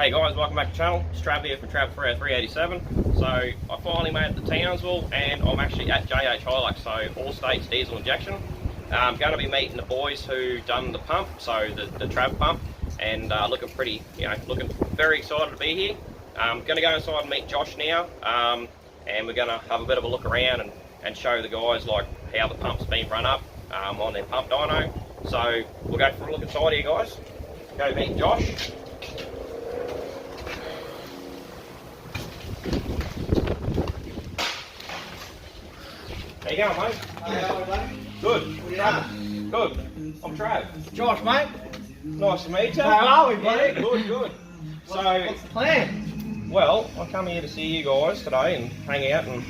Hey guys, welcome back to the channel. It's Trav here from Trav 387. So I finally made it to Townsville and I'm actually at JHHILUX, so all states diesel injection. I'm going to be meeting the boys who done the pump, so the Trav pump, and looking pretty, looking very excited to be here. I'm going to go inside and meet Josh now, and we're going to have a bit of a look around and show the guys like how the pump's been run up on their pump dyno. So we'll go for a look inside here, guys. Go meet Josh. How you going, mate? How are you, buddy? Good. What are you doing? Good. I'm Trav. Josh, mate. Nice to meet you. How are we, buddy? Yeah, good, good. What's the plan? Well, I come here to see you guys today and hang out and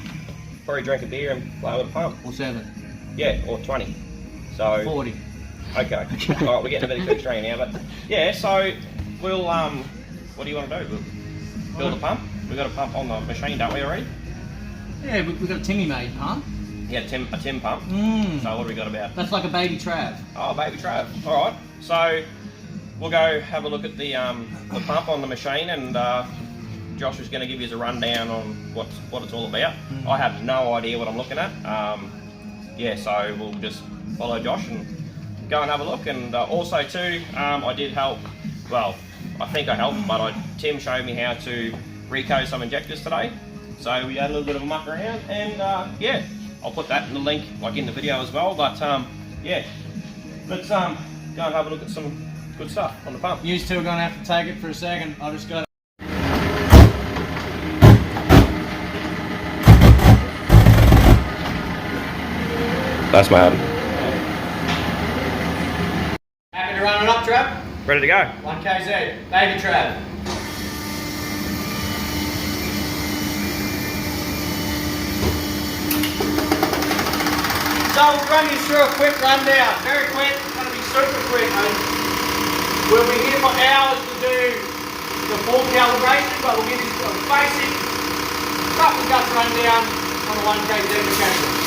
probably drink a beer and play with the pump. Or 7. Yeah, or 20. So 40. Okay. Alright, we're getting a bit of extreme now, but yeah, so we'll what do you want to do? We'll build a pump. We've got a pump on the machine, don't we already? Yeah, we've got a Timmy made pump. Yeah, a Tim pump. So what have we got about? That's like a baby Trav. Oh, baby Trav. Alright. So we'll go have a look at the pump on the machine, and Josh is going to give you a rundown on what it's all about. I have no idea what I'm looking at. Yeah, so we'll just follow Josh and go and have a look. And also too, I did help, well, I think I helped, but Tim showed me how to reco some injectors today. So we had a little bit of a muck around, and yeah, I'll put that in the link, like in the video as well. But yeah, let's go and have a look at some good stuff on the pump. You two are going to have to take it for a second. I just got to... That's my hand. Happy to run it up, Trav? Ready to go. 1kz, baby Trav. So we'll run you through a quick rundown. Very quick, it's going to be super quick. We'll be here for hours to do the full calibration, but we'll give you a basic rough and guts rundown on a 1kz mechanical.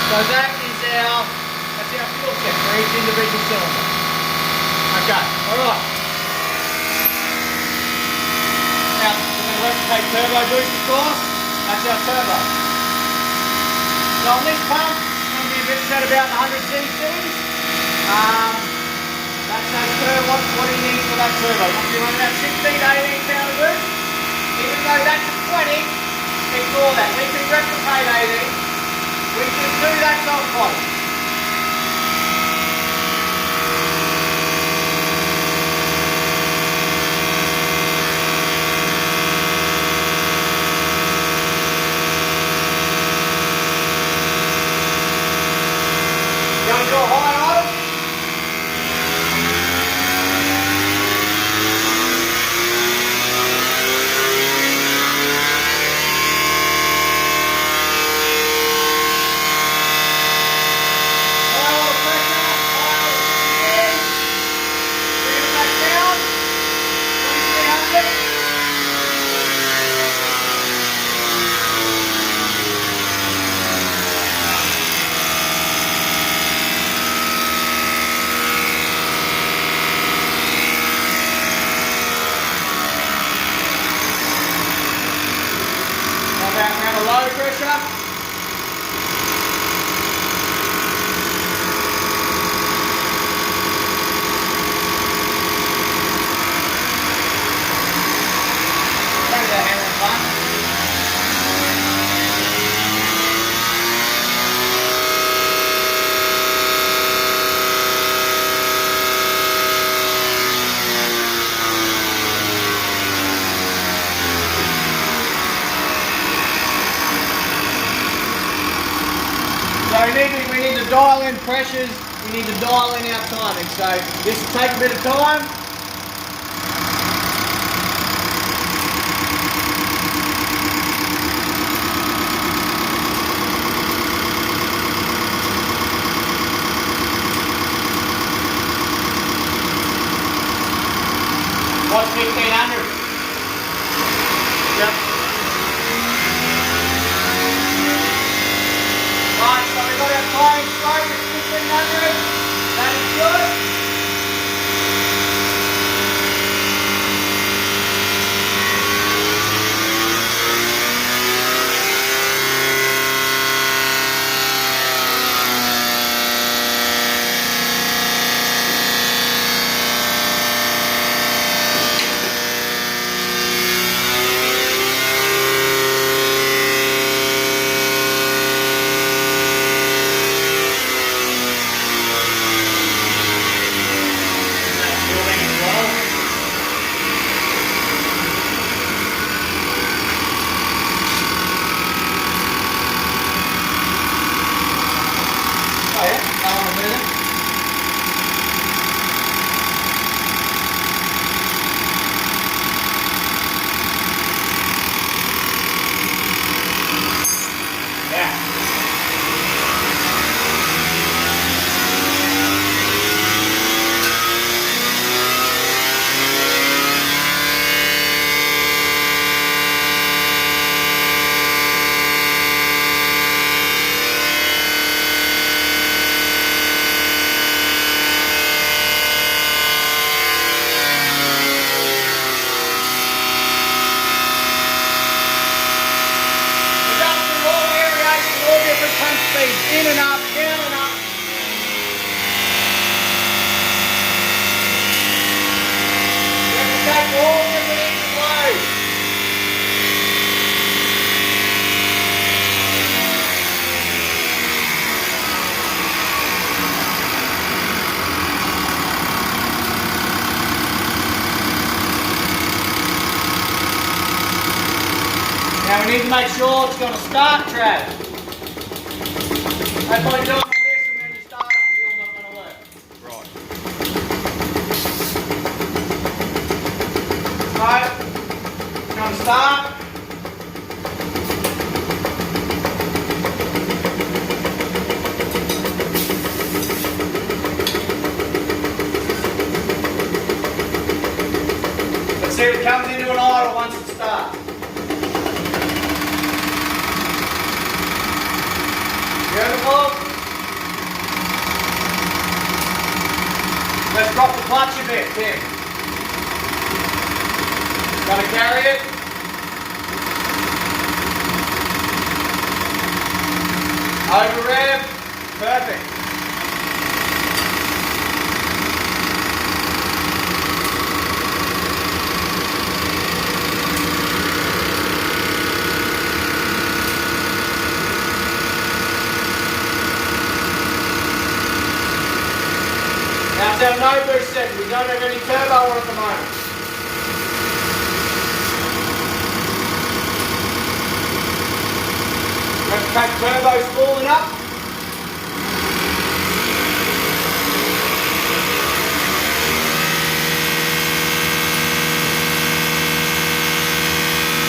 So that's our fuel set for each individual cylinder. Okay, alright. Now, we're going to replicate turbo boost, of course. That's our turbo. So on this pump, it's going to be a bit set about 100 cc's. That's that turbo. What do you need for that turbo? You want to be running about 16 to 18 pound of boost. Even though that's a 20, ignore that. We can replicate 18. We can do that so close. Going to go high on? Low pressure. So we need to dial in pressures, we need to dial in our timing. So this will take a bit of time. 1500. Yep. Right, so we've got our firing stroke at 1500. That is good. In and up, down and up. You have to take all different ends of load. Now we need to make sure it's going to start, Trav. That's why you're doing all this and then you start up and feel not going to work. Right. So, it's going to start. Let's see if it comes into an idle once it starts. Beautiful. Let's drop the clutch a bit, Tim. Gotta carry it. Over rev. Perfect. Now it's our no boost setting. We don't have any turbo on at the moment. We have to take turbo spooling up.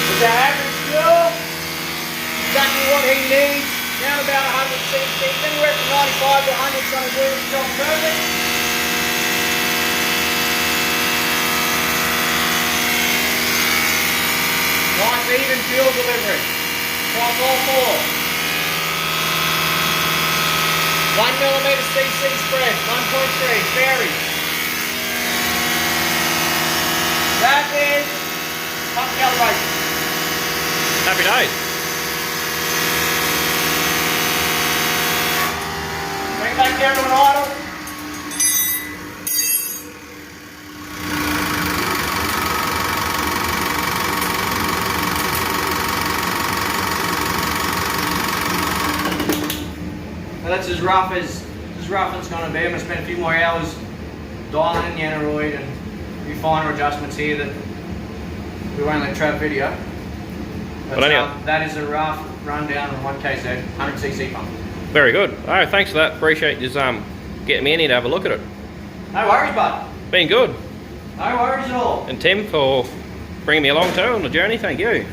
With our average fuel, exactly what he needs. Down about 100 cc, anywhere from 95 to 100 is going to do this job perfect. Nice even fuel delivery across all four. 1mm cc spread, 1.3, vary. That is pump calibration. Happy days. Bring it back down to an idle. That's as rough as it's going to be. I'm going to spend a few more hours dialing in the aneroid and a few finer adjustments here that we won't let Trav video. But anyhow, that is a rough rundown on 1KZ 100cc pump. Very good. Oh, thanks for that. Appreciate you getting me in here to have a look at it. No worries, bud. Been good. No worries at all. And Tim for bringing me along too on the journey. Thank you.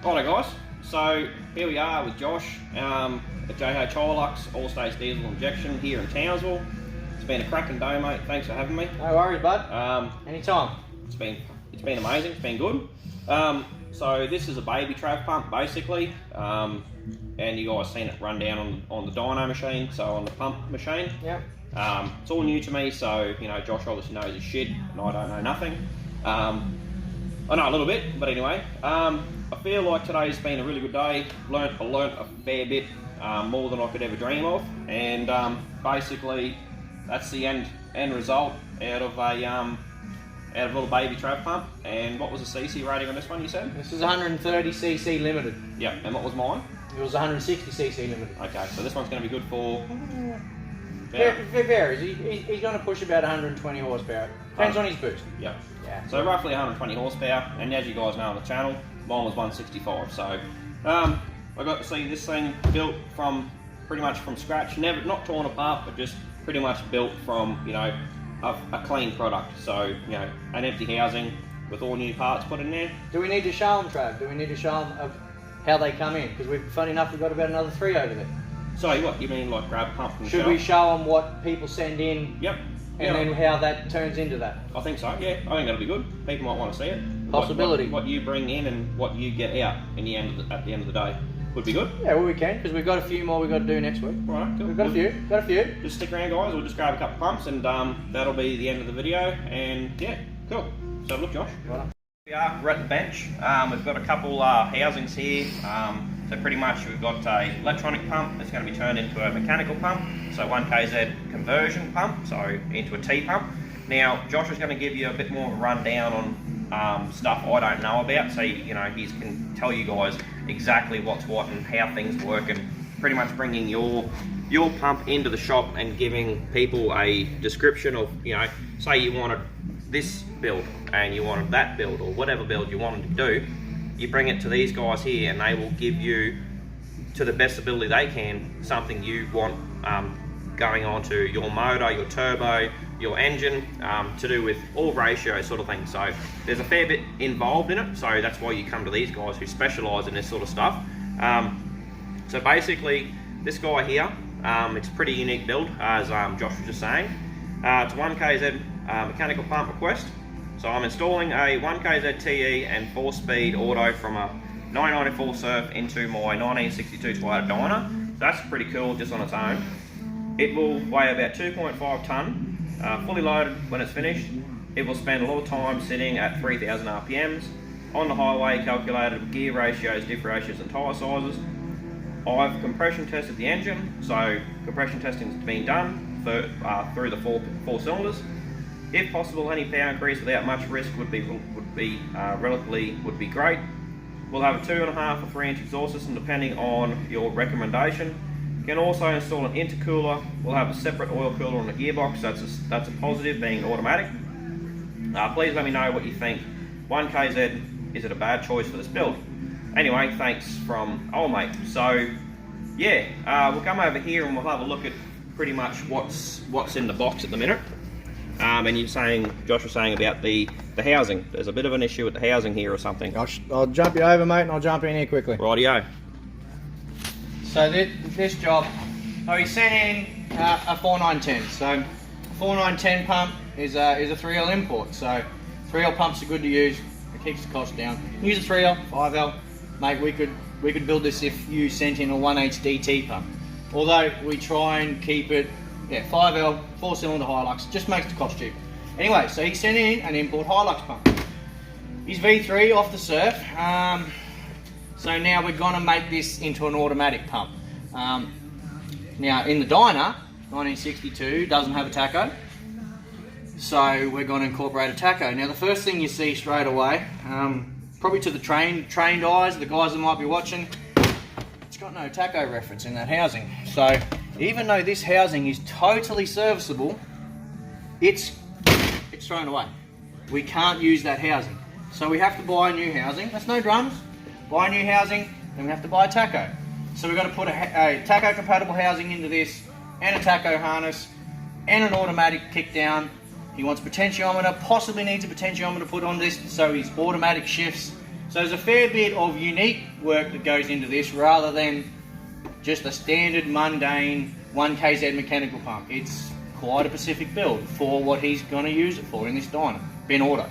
Righto guys, so here we are with Josh at JHHILUX All-Stage Diesel Injection here in Townsville. It's been a cracking day, mate. Thanks for having me. No worries, bud. Anytime. It's been amazing. It's been good. So this is a baby trav pump, basically, and you guys seen it run down on the dyno machine, so on the pump machine. Yeah. It's all new to me, so you know Josh obviously knows his shit, and I don't know nothing. I know a little bit, but anyway, I feel like today's been a really good day. I learnt a fair bit, more than I could ever dream of, and basically that's the end result out of a little baby trav pump. And what was the CC rating on this one, you said? This is 130cc limited. Yeah, and what was mine? It was 160cc limited. Okay, so this one's going to be good for... It varies. He's going to push about 120 horsepower. Depends on his boost. Yeah. Yeah. So roughly 120 horsepower, and as you guys know on the channel, mine was 165. So I got to see this thing built from pretty much from scratch, not torn apart, but just pretty much built from, you know, a clean product. So, you know, an empty housing with all new parts put in there. Do we need to show them, Trav? Do we need to show them of how they come in? Because funny enough, we've got about another 3 over there. So what, you mean like grab a pump from the Should shelf? we show them what people send in? Yep. And then how that turns into that? I think so, yeah. I think that'll be good. People might want to see it. Possibility. What you bring in and what you get out at the end of the day would be good. Yeah, well we can, because we've got a few more we've got to do next week. Right, cool. We've got a few. Just stick around, guys. We'll just grab a couple of pumps, and that'll be the end of the video. And yeah, cool. So look, Josh. Right. We're at the bench. We've got a couple housings here. So pretty much we've got a electronic pump that's going to be turned into a mechanical pump. So 1kZ conversion pump, so into a T pump. Now Josh is going to give you a bit more of a rundown on stuff I don't know about. So you know he can tell you guys exactly what's what and how things work, and pretty much bringing your pump into the shop and giving people a description of, you know, say you wanted this build and you wanted that build or whatever build you wanted to do, you bring it to these guys here and they will give you, to the best ability they can, something you want going on to your motor, your turbo, your engine, to do with all ratio sort of thing. So there's a fair bit involved in it, so that's why you come to these guys who specialise in this sort of stuff. So basically this guy here, it's a pretty unique build, as Josh was just saying. It's a 1kZ mechanical pump request. So I'm installing a 1kZ TE and 4-speed auto from a 994 Surf into my 1962 Toyota Dyna. So that's pretty cool just on its own. It will weigh about 2.5 tonne, fully loaded when it's finished. It will spend a lot of time sitting at 3000 RPMs on the highway, calculated with gear ratios, diff ratios and tyre sizes. I've compression tested the engine, so compression testing has been done through the four cylinders. If possible, any power increase without much risk would be great. We'll have a 2.5 or 3 inch exhaust system depending on your recommendation. You can also install an intercooler. We'll have a separate oil cooler on the gearbox. That's a positive, being automatic. Please let me know what you think. 1kZ, is it a bad choice for this build? Anyway, thanks from old mate. So yeah, we'll come over here and we'll have a look at pretty much what's in the box at the minute. And Josh was saying about the housing. There's a bit of an issue with the housing here or something. I'll jump you over, mate, and I'll jump in here quickly. Rightio. So this job, he sent in a 4910. So a 4910 pump is a 3L import. So 3L pumps are good to use. It keeps the cost down. Use a 3L, 5L, mate. We could build this if you sent in a 1HDT pump. Although we try and keep it, 5L, 4-cylinder Hilux, just makes the cost cheaper. Anyway, so he sent in an import Hilux pump. His V3 off the Surf. So now we're gonna make this into an automatic pump. Now in the Dyna, 1962, doesn't have a tacho. So we're gonna incorporate a tacho. Now the first thing you see straight away, probably to the trained eyes, the guys that might be watching, it's got no tacho reference in that housing. So even though this housing is totally serviceable, it's thrown away. We can't use that housing. So we have to buy a new housing. That's no drums. Buy a new housing, then we have to buy a tacho. So we've got to put a tacho compatible housing into this, and a tacho harness, and an automatic kick down. He wants potentiometer, possibly needs a potentiometer put on this, so his automatic shifts. So there's a fair bit of unique work that goes into this rather than just a standard mundane 1kZ mechanical pump. It's quite a specific build for what he's going to use it for in this dyno, bin auto.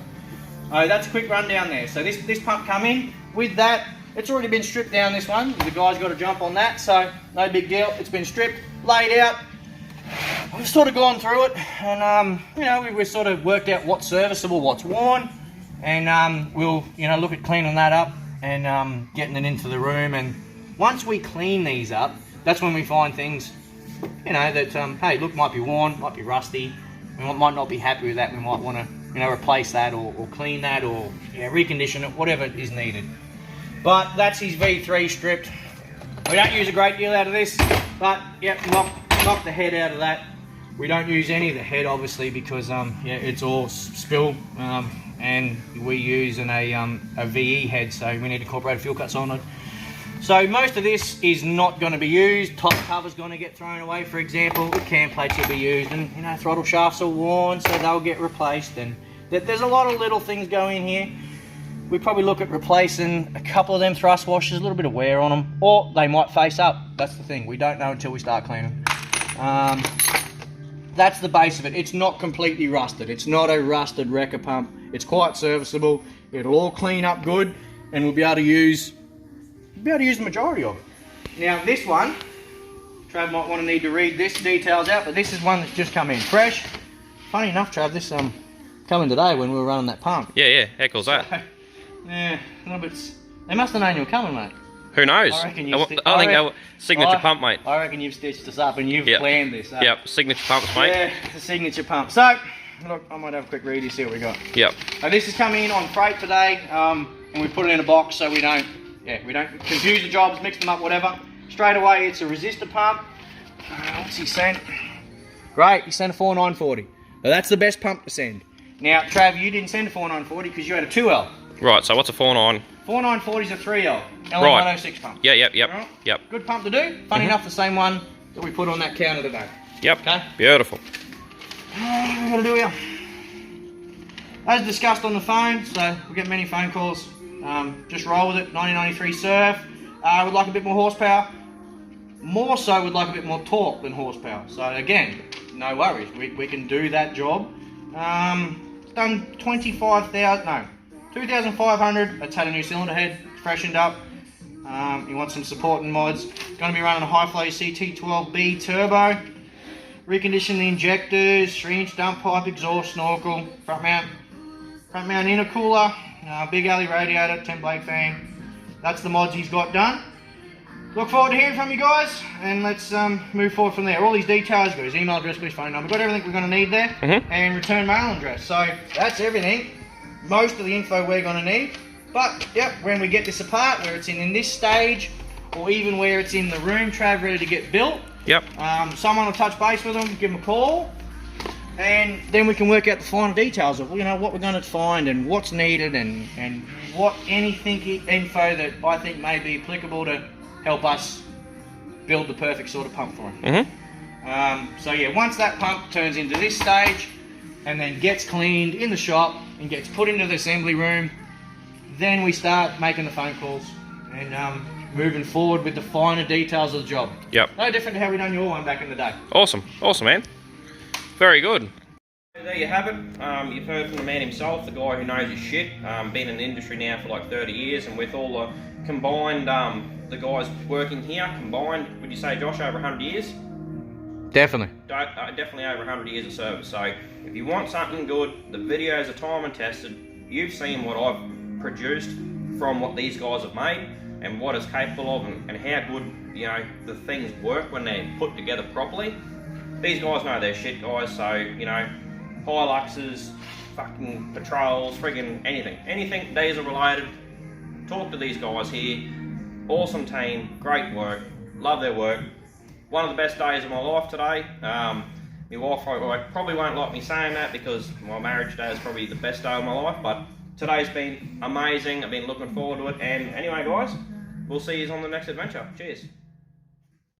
That's a quick rundown there. So this pump come in with that. It's already been stripped down, this one. The guy's got to jump on that, so no big deal. It's been stripped, laid out. We've sort of gone through it, and you know, we've sort of worked out what's serviceable, what's worn, and we'll, you know, look at cleaning that up and getting it into the room. And once we clean these up, that's when we find things, you know, that hey, look, might be worn, might be rusty. We might not be happy with that. We might want to, you know, replace that or clean that or, yeah, recondition it, whatever is needed. But that's his V3 stripped. We don't use a great deal out of this, but yep, knock the head out of that. We don't use any of the head, obviously, because yeah, it's all spill, and we use a VE head, so we need to incorporate a fuel cut solenoid. So most of this is not going to be used. Top cover's going to get thrown away, for example. The cam plates will be used, and you know, throttle shafts are worn, so they'll get replaced. And there's a lot of little things going here. We probably look at replacing a couple of them thrust washers, a little bit of wear on them, or they might face up. That's the thing. We don't know until we start cleaning. That's the base of it. It's not completely rusted. It's not a rusted wrecker pump. It's quite serviceable. It'll all clean up good, and we'll be able to use the majority of it. Now this one, Trav might want to need to read this details out, but this is one that's just come in fresh. Funny enough, Trav, this come in today when we were running that pump. Yeah, how cool's that? So, yeah, a little bit. They must have known you were coming, mate. Who knows? I reckon I think they were signature pump, mate. I reckon you've stitched us up and you've planned this. Yep, signature pumps, mate. Yeah, it's a signature pump. So, look, I might have a quick read here, see what we got. Yep. So this is coming in on freight today, and we put it in a box so we don't confuse the jobs, mix them up, whatever. Straight away, it's a resistor pump. What's he sent? Great, he sent a 4940. Now that's the best pump to send. Now, Trav, you didn't send a 4940 because you had a 2L. Right, so what's a 49? 4940 is a 3L, LM106 right. pump. Yep. Right? Yep. Good pump to do. Funny enough, the same one that we put on that counter today. Yep. Okay. Beautiful. What are we going to do here? As discussed on the phone, so we get many phone calls. Just roll with it. 1993 Surf. Would like a bit more horsepower. More so, would like a bit more torque than horsepower. So again, no worries. We can do that job. It's done 2,500. It's had a new cylinder head, freshened up. You want some supporting mods. Going to be running a high flow CT12B turbo. Recondition the injectors, 3-inch dump pipe, exhaust snorkel, front mount intercooler, big alley radiator, 10 blade fan. That's the mods he's got done. Look forward to hearing from you guys, and let's move forward from there. All these details, got his email address, got his phone number, got everything we're going to need there, and return mail address. So that's everything. Most of the info we're going to need. But yep, when we get this apart, where it's in this stage, or even where it's in the room, Trav, ready to get built. Yep. Someone will touch base with them, give them a call, and then we can work out the final details of, you know, what we're going to find and what's needed and what anything info that I think may be applicable to help us build the perfect sort of pump for him. So yeah, once that pump turns into this stage and then gets cleaned in the shop and gets put into the assembly room, then we start making the phone calls and moving forward with the finer details of the job. Yep. No different to how we done your one back in the day. Awesome, man. Very good. There you have it. You've heard from the man himself, the guy who knows his shit. Been in the industry now for like 30 years, and with all the combined, the guys working here combined, would you say, Josh, over 100 years? Definitely. Definitely over 100 years of service. So if you want something good, the videos are time and tested. You've seen what I've produced from what these guys have made and what it's capable of, and how good, you know, the things work when they're put together properly. These guys know their shit, guys. So, you know, Hiluxes, fucking patrols, friggin' anything diesel related, talk to these guys here. Awesome team, great work, love their work. One of the best days of my life today. My wife probably won't like me saying that because my marriage day is probably the best day of my life, but today's been amazing. I've been looking forward to it, and anyway guys, we'll see you on the next adventure. Cheers.